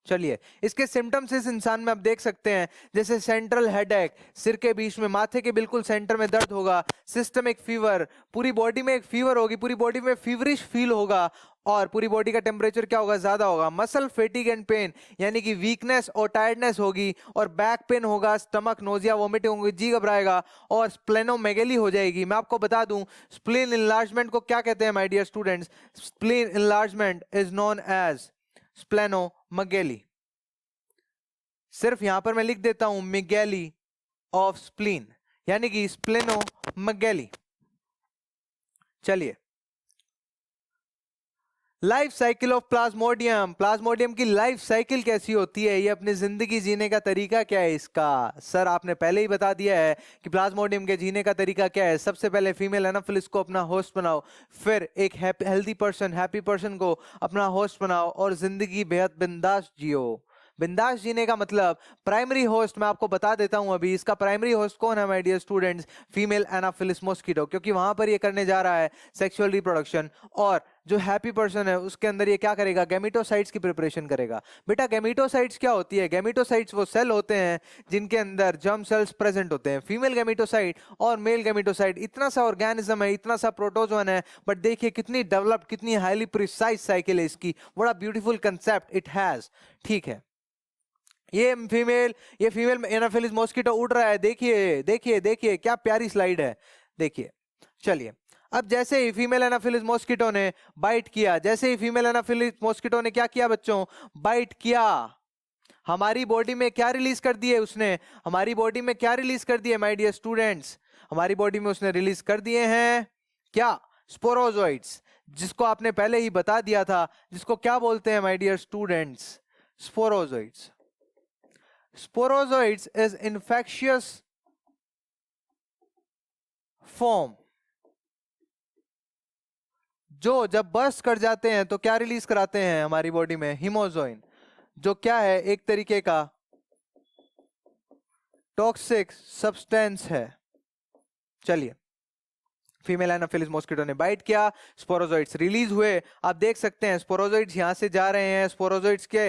चलिए, इसके सिम्टम्स इस इंसान में आप देख सकते हैं, जैसे सेंट्रल हेडेक, सिर के बीच में, माथे के बिल्कुल सेंटर में दर्द होगा, सिस्टमिक फीवर, पूरी बॉडी में एक फीवर होगी, पूरी बॉडी में फीवरिश फील होगा और पूरी बॉडी का टेम्परेचर क्या होगा, ज्यादा होगा, मसल फेटिग एंड पेन यानी कि वीकनेस और टायर्डनेस होगी और बैक पेन होगा, स्टमक, नोजिया, वोमिटिंग होगी, जी घबराएगा और स्प्लेनोमेगेली हो जाएगी। मैं आपको बता दूं स्प्लीन इनलार्जमेंट को क्या कहते हैं my dear students, spleen enlargement is known as splenomegaly. सिर्फ यहां पर मैं लिख देता हूं मेगेली ऑफ स्प्लीन यानी कि स्प्लेनोमेगेली। चलिए, life cycle of Plasmodium, Plasmodium की लाइफ साइकिल कैसी होती है, ये अपनी जिंदगी जीने का तरीका क्या है इसका, सर आपने पहले ही बता दिया है कि प्लाज्मोडियम के जीने का तरीका क्या है। सबसे पहले फीमेल एनाफिलिस को अपना होस्ट बनाओ, फिर एक हेल्दी पर्सन, हैप्पी पर्सन को अपना होस्ट बनाओ और जिंदगी बेहद बिंदास जियो। बिंदास जीने का मतलब प्राइमरी होस्ट मैं आपको बता देता हूं अभी, इसका प्राइमरी होस्ट कौन है my dear students? Female anopheles mosquito, क्योंकि वहां पर ये करने जा रहा है सेक्सुअल रिप्रोडक्शन। और जो हैप्पी पर्सन है उसके अंदर ये क्या करेगा? गैमेटोसाइट्स की प्रिपरेशन करेगा। बेटा गैमेटोसाइट्स क्या होती है? गैमेटोसाइट्स वो सेल होते हैं जिनके अंदर जर्म सेल्स प्रेजेंट होते हैं। फीमेल गैमेटोसाइट और मेल गैमेटोसाइट, इतना सा ऑर्गेनिज्म है, इतना सा प्रोटोजोन है, बट देखिए कितनी डेवलप्ड, कितनी हाईली प्रिसाइज साइकिल है इसकी। बड़ा ब्यूटीफुल कंसेप्ट इट हैज। ठीक है, ये फीमेल एनाफिलिस मॉस्किटो उड़ रहा है। देखिए देखिए देखिए क्या प्यारी स्लाइड है, देखिए। चलिए, अब जैसे ही फीमेल एनाफिलिस मॉस्किटो ने बाइट किया, जैसे ही फीमेल एनाफिलिस मॉस्किटो ने क्या किया बच्चों? बाइट किया, हमारी बॉडी में क्या रिलीज कर दिए उसने? हमारी बॉडी में क्या रिलीज कर दिए माय डियर स्टूडेंट्स? हमारी बॉडी में उसने रिलीज कर दिए हैं क्या? स्पोरोजोइड्स, जिसको आपने पहले ही बता दिया था, जिसको क्या बोलते हैं my dear students? Sporozoids. Sporozoids is infectious form जो जब बर्स्ट कर जाते हैं तो क्या रिलीज कराते हैं हमारी बॉडी में? हीमोजोइन, जो क्या है? एक तरीके का टॉक्सिक सब्सटेंस है। चलिए, फीमेल एनाफिलिस मॉस्किटो ने बाइट किया, स्पोरोजोइड्स रिलीज हुए। आप देख सकते हैं स्पोरोजोइड्स यहां से जा रहे हैं। स्पोरोजोइड्स के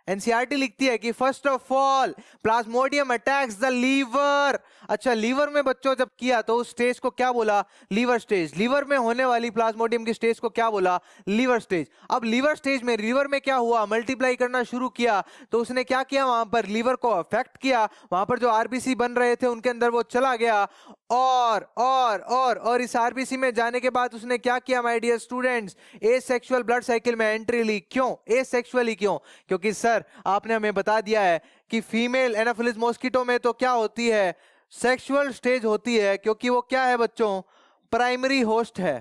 एनसीईआरटी लिखती है कि first of all plasmodium attacks the liver. अच्छा, लीवर में बच्चों जब किया तो उस स्टेज को क्या बोला? Liver stage. लीवर में होने वाली प्लाज्मोडियम की स्टेज को क्या बोला? Liver stage. अब लीवर स्टेज में लीवर में क्या हुआ? मल्टीप्लाई करना शुरू किया, तो उसने क्या किया? वहां पर लीवर को अफेक्ट किया, वहां पर जो आरबीसी बन रहे थे उनके अंदर वो चला गया, और इस आरबीसी में जाने के बाद उसने क्या किया my dear students? Asexual blood cycle में एंट्री ली। क्यों एसेक्सुअली? क्यों? क्योंकि सर आपने हमें बता दिया है कि फीमेल एनाफिलिस मॉस्किटो में तो क्या होती है? सेक्सुअल स्टेज होती है, क्योंकि वो क्या है बच्चों? प्राइमरी होस्ट है।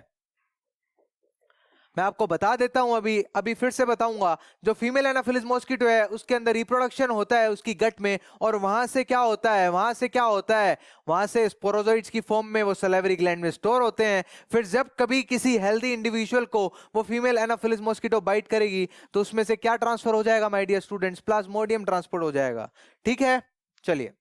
मैं आपको बता देता हूं, अभी फिर से बताऊंगा। जो फीमेल एनाफिलिस मॉस्किटो है उसके अंदर रिप्रोडक्शन होता है उसकी गट में, और वहां से क्या होता है? वहां से स्पोरोजोइड्स की फॉर्म में वो सलाइवरी ग्लैंड में स्टोर होते हैं। फिर जब कभी किसी हेल्दी इंडिविजुअल को वो फीमेल एनाफिलिस मॉस्किटो बाइट करेगी तो उसमें से क्या ट्रांसफर हो जाएगा my dear students? Plasmodium transfer हो जाएगा। ठीक है, चलिए।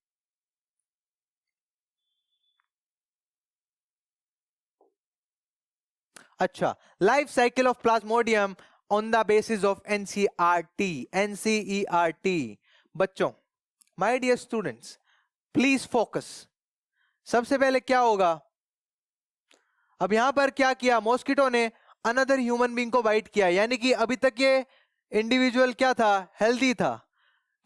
अच्छा, life cycle of plasmodium on the basis of NCERT. NCERT बच्चों, my dear students please focus. सबसे पहले क्या होगा? अब यहां पर क्या किया? मॉस्किटो ने अनदर ह्यूमन बीइंग को बाइट किया, यानी कि अभी तक ये इंडिविजुअल क्या था? हेल्दी था,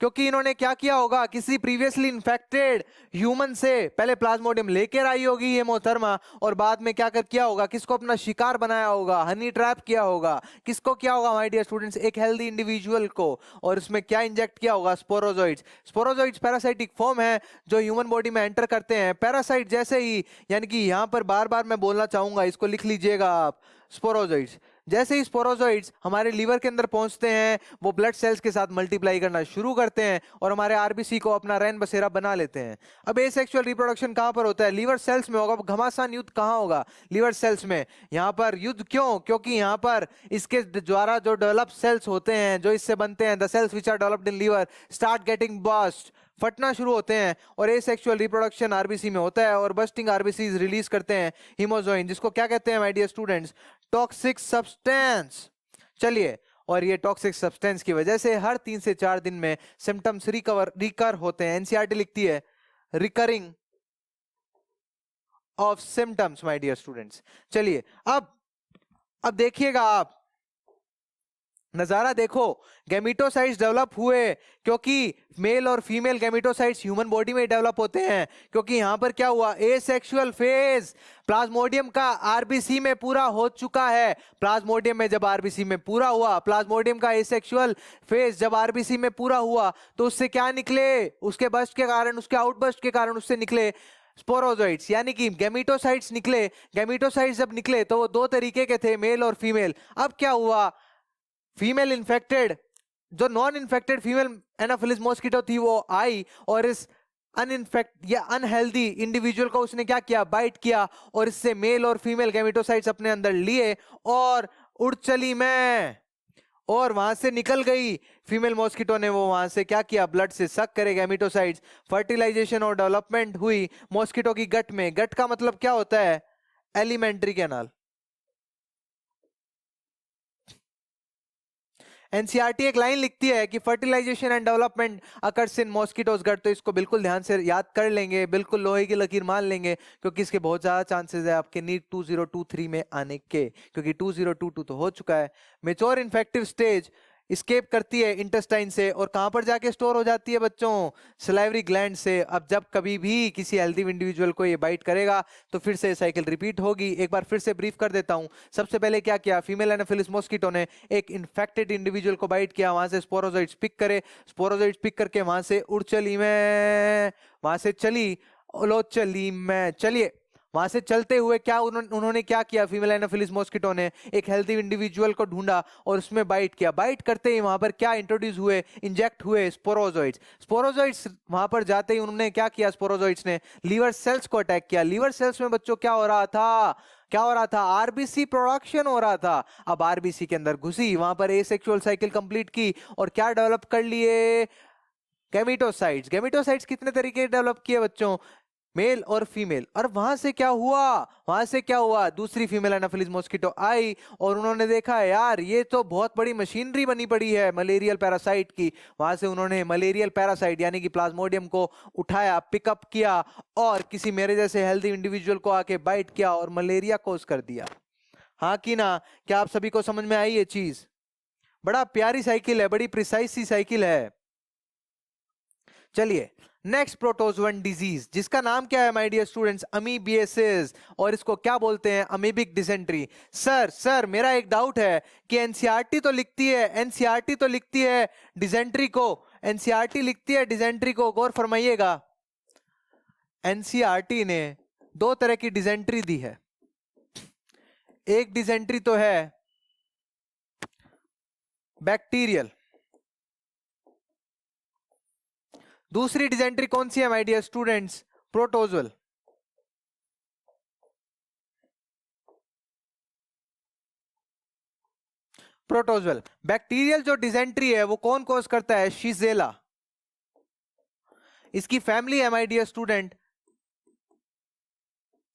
क्योंकि इन्होंने क्या किया होगा? किसी प्रीवियसली इन्फेक्टेड ह्यूमन से पहले प्लाज्मोडियम लेकर आई होगी ये मोहतरमा, और बाद में क्या कर किया होगा? किसको अपना शिकार बनाया होगा? हनी ट्रैप किया होगा। किसको किया होगा माय डियर स्टूडेंट्स? एक हेल्दी इंडिविजुअल को। और इसमें क्या इंजेक्ट किया होगा? स्पोरोजोइड्स। स्पोरोजोइड्स पैरासाइटिक फॉर्म है जो ह्यूमन बॉडी में एंटर करते हैं। पैरासाइट जैसे ही, यानी कि यहां पर बार बार मैं बोलना चाहूंगा, इसको लिख लीजिएगा आप, स्पोरोजोइड्स। जैसे ही स्पोरोजोइड्स हमारे लीवर के अंदर पहुंचते हैं वो ब्लड सेल्स के साथ मल्टीप्लाई करना शुरू करते हैं और हमारे आरबीसी को अपना रैन बसेरा बना लेते हैं। अब एसेक्सुअल रिप्रोडक्शन कहां पर होता है? लीवर सेल्स में होगा। अब घमासान युद्ध कहां होगा? लीवर सेल्स में। यहां पर युद्ध क्यों? क्योंकि यहां पर इसके द्वारा जो डेवलप सेल्स होते हैं, जो इससे बनते हैं, the cells which are developed in liver start getting burst, फटना शुरू होते हैं, और एसेक्सुअल रिप्रोडक्शन आरबीसी में होता है, और बस्टिंग आरबीसी रिलीज करते हैं हीमोजोइन, जिसको क्या कहते हैं my dear students? Toxic substance. चलिए, और ये टॉक्सिक सब्सटेंस की वजह से हर 3 से 4 दिन में सिम्टम्स रिकर होते हैं। एनसीईआरटी लिखती है recurring of symptoms my dear students. चलिए, अब देखिएगा, आप नजारा देखो। गैमेटोसाइट्स डेवलप हुए क्योंकि मेल और फीमेल गैमेटोसाइट्स ह्यूमन बॉडी में डेवलप होते हैं, क्योंकि यहां पर क्या हुआ? एसेक्सुअल फेज प्लाज्मोडियम का आरबीसी में पूरा हो चुका है। प्लाज्मोडियम में जब आरबीसी में पूरा हुआ, प्लाज्मोडियम का एसेक्सुअल फेज जब आरबीसी में पूरा हुआ, तो उससे क्या निकले? उसके बस्ट के कारण, उसके आउटबस्ट के कारण उससे निकले स्पोरोजोइड्स, यानी कि गैमेटोसाइट्स निकले। गैमेटोसाइट्स जब निकले तो वो 2 तरीके के थे, मेल और फीमेल। अब क्या हुआ? फीमेल इन्फेक्टेड, जो non infected female anopheles mosquito थी, वो आई और इस अनइन्फेक्ट या अनहेल्दी इंडिविजुअल को उसने क्या किया? बाइट किया, और इससे मेल और फीमेल गैमेटोसाइट्स अपने अंदर लिए और उड़ चली मैं। और वहां से निकल गई फीमेल मॉस्किटो ने, वो वहां से क्या किया, ब्लड से सक करे गैमेटोसाइट्स, फर्टिलाइजेशन और डेवलपमेंट हुई मॉस्किटो की गट में। गट का मतलब क्या होता है, एलिमेंट्री कैनाल। एनसीईआरटी एक लाइन लिखती है कि fertilisation and development occurs in mosquito's gut, तो इसको बिल्कुल ध्यान से याद कर लेंगे, बिल्कुल लोहे की लकीर मान लेंगे, क्योंकि इसके बहुत ज्यादा चांसेस है आपके नीट 2023 में आने के, क्योंकि 2022 तो हो चुका है। मेच्योर इन्फेक्टिव स्टेज स्केप करती है इंटेस्टाइन से, और कहां पर जाके स्टोर हो जाती है बच्चों, सलाइवरी ग्लैंड से। अब जब कभी भी किसी हेल्दी इंडिविजुअल को ये बाइट करेगा तो फिर से साइकिल रिपीट होगी। एक बार फिर से ब्रीफ कर देता हूं। सबसे पहले क्या किया, फीमेल एनाफिलिस मॉस्किटो ने एक इन्फेक्टेड इंडिविजुअल को बाइट किया, वहां से स्पोरोजोइट्स पिक करे, स्पोरोजोइट्स पिक करके वहां से उड़ चली मैं, वहां से चली लो चली मैं, चलिए वहां से चलते हुए क्या उन्होंने क्या किया, फीमेल एनाफिलिस मॉस्किटो ने एक हेल्दी इंडिविजुअल को ढूंढा और उसमें बाइट किया। बाइट करते ही वहां पर क्या इंट्रोड्यूस हुए, इंजेक्ट हुए स्पोरोजोइट्स। स्पोरोजोइट्स वहां पर जाते ही उन्होंने क्या किया, स्पोरोजोइट्स ने लीवर सेल्स को अटैक किया। लीवर सेल्स में बच्चों क्या हो रहा था, क्या हो रहा था, आरबीसी प्रोडक्शन हो रहा था। अब आरबीसी के अंदर घुसी, वहां पर एसेक्सुअल साइकिल कंप्लीट की और क्या डेवलप कर लिए, गैमेटोसाइट्स। गैमेटोसाइट्स कितने तरीके डेवलप किए बच्चों, मेल और फीमेल। और वहां से क्या हुआ, वहां से क्या हुआ, दूसरी फीमेल एनाफिलिस मॉस्किटो आई और उन्होंने देखा यार ये तो बहुत बड़ी मशीनरी बनी पड़ी है मलेरियल पैरासाइट की। वहां से उन्होंने मलेरियल पैरासाइट यानी कि प्लाज्मोडियम को उठाया, पिकअप किया और किसी मेरे जैसे हेल्दी इंडिविजुअल को आके बाइट किया और मलेरिया कोज कर दिया। हाँ कि ना, क्या आप सभी को समझ में आई ये चीज? बड़ा प्यारी साइकिल है, बड़ी प्रिसाइज सी साइकिल है। चलिए नेक्स्ट, प्रोटोजोवन डिजीज, जिसका नाम क्या है माय डियर स्टूडेंट्स, अमीबियासिस, और इसको क्या बोलते हैं, अमीबिक डिसेंट्री। सर मेरा एक डाउट है कि एनसीईआरटी तो लिखती है, एनसीईआरटी तो लिखती है डिसेंट्री को, एनसीईआरटी लिखती है डिसेंट्री को, गौर फरमाइएगा। एनसीईआरटी ने दो तरह की डिसेंट्री दी है। एक डिसेंट्री तो है बैक्टीरियल, दूसरी डिसेंट्री कौन सी है my dear students, protozoal. Protozoal bacterial जो डिसेंट्री है वो कौन कॉज करता है, शिजेला। इसकी फैमिली है माय डियर स्टूडेंट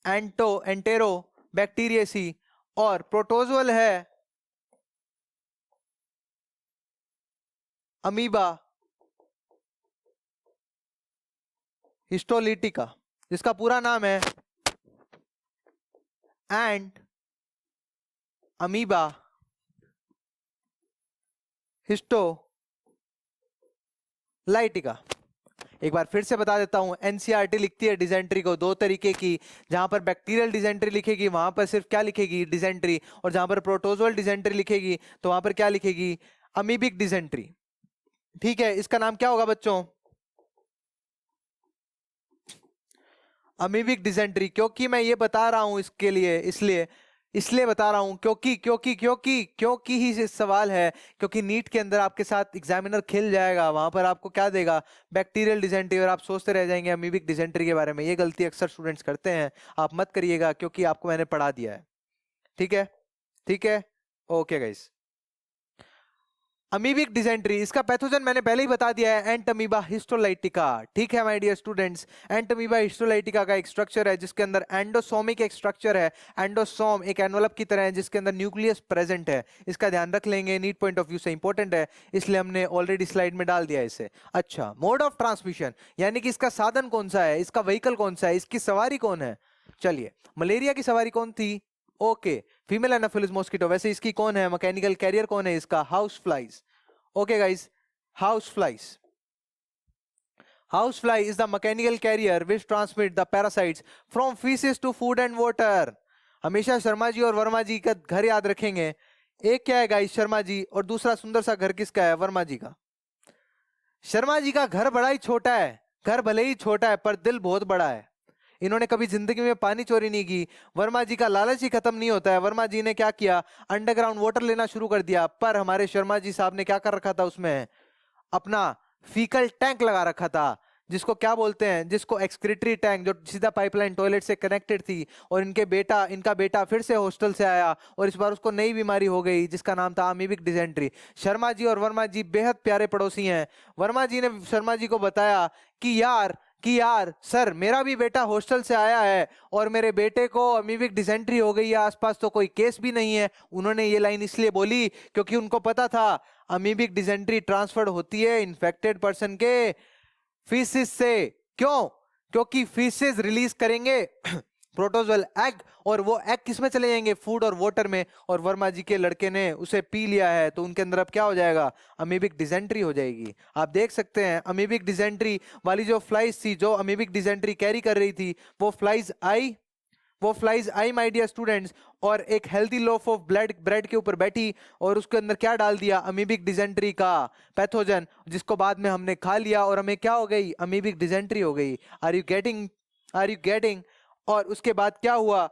एंटेरो बैक्टीरियसी, और प्रोटोजोअल है अमीबा हिस्टोलिटिका, जिसका पूरा नाम है एंड अमीबा हिस्टोलाइटिका। एक बार फिर से बता देता हूं, एनसीईआरटी लिखती है डिसेंट्री को दो तरीके की, जहां पर बैक्टीरियल डिसेंट्री लिखेगी वहां पर सिर्फ क्या लिखेगी, डिसेंट्री, और जहां पर प्रोटोजोअल डिसेंट्री लिखेगी तो वहां पर क्या लिखेगी, अमीबिक डिसेंट्री। ठीक है, इसका नाम क्या होगा बच्चों, अमीबिक डिसेंट्री। क्योंकि मैं ये बता रहा हूं इसके लिए, इसलिए इसलिए बता रहा हूं क्योंकि ही सवाल है, क्योंकि नीट के अंदर आपके साथ एग्जामिनर खेल जाएगा, वहां पर आपको क्या देगा, बैक्टीरियल डिसेंट्री, और आप सोचते रह जाएंगे अमीबिक डिसेंट्री के बारे में। ये गलती अक्सर स्टूडेंट्स करते हैं, आप मत करिएगा, क्योंकि आपको मैंने पढ़ा दिया है। ठीक है, ठीक है, ओके गाइस। अमीबिक डिसेंट्री, इसका पैथोजन मैंने पहले ही बता दिया है, एंटमीबा हिस्टोलाइटिका। ठीक है my dear students, entamoeba histolytica का एक स्ट्रक्चर है जिसके अंदर एंडोसोमिक एक स्ट्रक्चर है, एंडोसोम एक एनवलप की तरह है जिसके अंदर न्यूक्लियस प्रेजेंट है। इसका ध्यान रख लेंगे, नीट पॉइंट ऑफ व्यू से इंपॉर्टेंट है, इसलिए हमने ऑलरेडी स्लाइड में डाल दिया है इसे। अच्छा, मोड ऑफ ट्रांसमिशन यानी कि इसका साधन कौन सा है, इसका व्हीकल कौन सा है, इसकी सवारी कौन है। चलिए, मलेरिया की सवारी कौन थी, ओके, फीमेल एनाफिलिस मॉस्किटो। वैसे इसकी कौन है, मैकेनिकल कैरियर कौन है इसका, house flies. Okay guys, house flies. House fly is the mechanical carrier which transmit the parasites from feces to food and water. हमेशा शर्मा जी और वर्मा जी का घर याद रखेंगे। एक क्या है गाइस, शर्मा जी, और दूसरा सुंदर सा घर किसका है, वर्मा जी का। शर्मा जी का घर बड़ा ही छोटा है, घर भले ही छोटा है पर दिल बहुत बड़ा है। इन्होंने कभी जिंदगी में पानी चोरी नहीं की। वर्मा जी का लालच ही खत्म नहीं होता है। वर्मा जी ने क्या किया, अंडरग्राउंड वाटर लेना शुरू कर दिया, पर हमारे शर्मा जी साहब ने क्या कर रखा था, उसमें अपना फीकल टैंक लगा रखा था, जिसको क्या बोलते हैं, जिसको एक्सक्रीटरी टैंक, जो सीधा पाइपलाइन टॉयलेट से कनेक्टेड थी, और इनका बेटा फिर से हॉस्टल से आया और इस बार उसको नई बीमारी हो गई जिसका नाम था अमीबिक डिसेंट्री। शर्मा जी और वर्मा जी बेहद प्यारे पड़ोसी हैं। वर्मा जी ने शर्मा जी को बताया कि यार सर, मेरा भी बेटा हॉस्टल से आया है और मेरे बेटे को अमीबिक डिसेंट्री हो गई है, आसपास तो कोई केस भी नहीं है। उन्होंने ये लाइन इसलिए बोली क्योंकि उनको पता था अमीबिक डिसेंट्री ट्रांसफर होती है इन्फेक्टेड पर्सन के फीसिस से। क्यों? क्योंकि फीसिस रिलीज करेंगे प्रोटोजोल एग, और वो एग किस में चले जाएंगे, फूड और वाटर में, और वर्मा जी के लड़के ने उसे पी लिया है तो उनके अंदर अब क्या हो जाएगा, अमीबिक डिसेंट्री हो जाएगी। आप देख सकते हैं अमीबिक डिसेंट्री वाली जो फ्लाइज थी, जो अमीबिक डिसेंट्री कैरी कर रही थी, वो फ्लाइज आई माय डियर स्टूडेंट्स, और एक हेल्दी लोफ ऑफ ब्रेड के ऊपर बैठी और उसके अंदर क्या डाल दिया, अमीबिक डिसेंट्री का पैथोजन, जिसको बाद में हमने खा लिया और हमें क्या हो गई, अमीबिक डिसेंट्री हो गई। Are you getting? और उसके बाद क्या हुआ,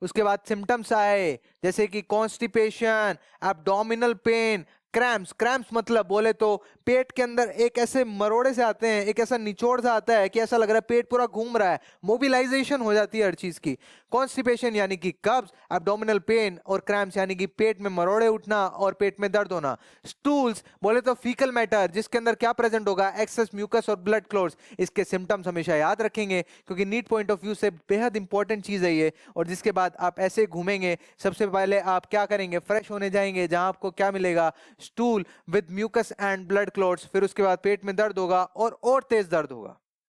उसके बाद सिम्टम्स आए जैसे कि कॉन्स्टिपेशन, एब्डोमिनल पेन, क्रैम्प्स मतलब बोले तो पेट के अंदर एक ऐसे मरोड़े से आते हैं, एक ऐसा निचोड़ सा आता है कि ऐसा लग रहा है पेट पूरा घूम रहा है, मोबिलाइजेशन हो जाती है हर चीज की। कॉन्स्टिपेशन यानी कि कब्ज, एब्डोमिनल पेन, और क्रैम्प्स यानी कि पेट में मरोड़े उठना और पेट में दर्द होना। स्टूल्स बोले तो फीकल मैटर, जिसके अंदर क्या प्रेजेंट होगा, एक्सेस म्यूकस और ब्लड क्लॉट्स। इसके सिम्टम्स हमेशा याद रखेंगे क्योंकि नीट पॉइंट ऑफ व्यू से बेहद इंपॉर्टेंट चीज है ये। और जिसके बाद आप ऐसे घूमेंगे, सबसे पहले आप क्या करेंगे, फ्रेश होने जाएंगे, जहां आपको क्या मिलेगा, stool with mucus and blood clots. फिर उसके बाद पेट में दर्द होगा और तेज दर्द होगा।